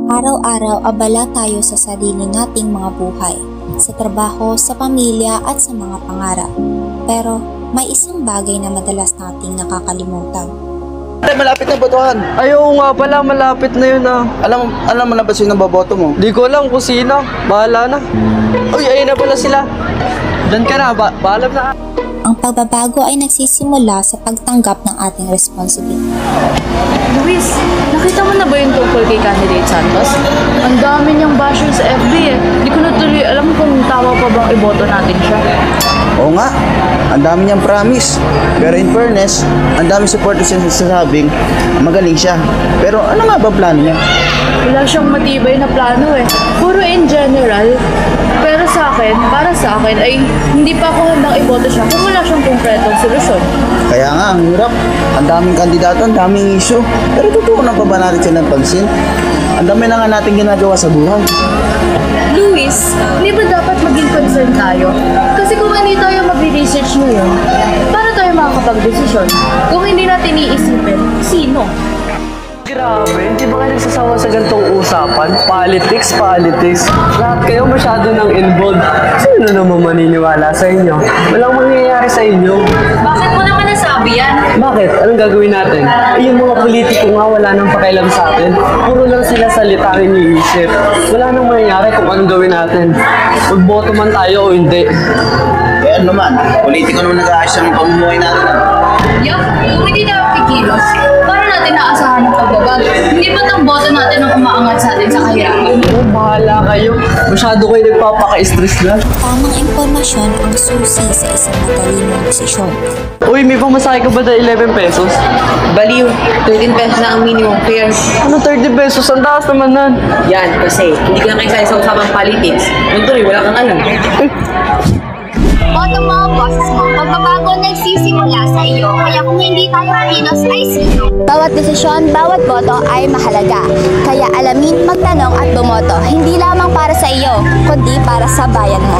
Araw-araw abala tayo sa sarili nating mga buhay, sa trabaho, sa pamilya at sa mga pangarap. Pero may isang bagay na madalas nating nakakalimutan. Malapit na botohan. Ayaw nga pala, malapit na yun ah. Alam mo na ba sino boboto mo? Di ko alam kung sino. Bahala na. Uy, ayun na pala sila. Diyan ka na, paalam na. Ang pagbabago ay nagsisimula sa pagtanggap ng ating responsibility. Luis, nakita mo na ba yung tungkol kay candidate Santos? Ang dami niyang basher sa FB eh. Hindi ko na tuloy alam kung tama pa bang iboto natin siya. Oo nga, ang dami niyang promise. Pero in fairness, ang dami supporters niya sasabing magaling siya. Pero ano nga ba plano niya? Wala siyang matibay na plano eh. Puro in general. Pero para sa akin ay hindi pa ako handang iboto siya kung wala siyang konkretong solusyon. Kaya nga, ang hirap. Ang daming kandidato, ang daming issue. Pero totoo na pa ba natin siya ng pansin? Ang dami na nga natin ginagawa sa buhay. Luis, hindi ba dapat maging concern tayo? Kasi kung hindi tayo mag-research ngayon, paano tayo makakapag-desisyon? Kung hindi natin iisipin, sino? Grabe, hindi ba kayo nagsasawa sa ganitong usapan? Politics. Lahat kayo masyado nang involved. Sino naman maniniwala sa inyo? Walang mangyayari sa inyo. Bakit mo naman nasabi yan? Bakit? Anong gagawin natin? Yung mga politiko nga wala nang pakialam sa atin. Puro lang sila salita ang iniisip. Wala nang mangyayari kung anong gawin natin. Magboto man tayo o hindi. Kaya naman, politiko naman nag-aayos ng pamumuhay natin. Yup, kung hindi na kikilos, paano natin naasahan ng pagbabago? Hindi ba ang boto natin ang umaangat sa atin sa kahirapan? Oh, bahala kayo. Masyado kayo nagpapaka-stress na. Tamang impormasyon ang susi sa isang matalinong desisyon. Uy, may pamasahe ka ba na 11 pesos? Baliw, 13 pesos na ang minimum fare. Ano 30 pesos? Ang taas naman nun. Yan, kasi hindi ka na kayo sa usapang politics. Yung tuloy, wala kang alam. Boto mo, boses mo. Pagbabago nagsisimula sa iyo, kaya kung hindi tayo kilos ay sino? Bawat desisyon, bawat boto ay mahalaga. Kaya alamin, magtanong at bumoto. Hindi lamang para sa iyo, kundi para sa bayan mo.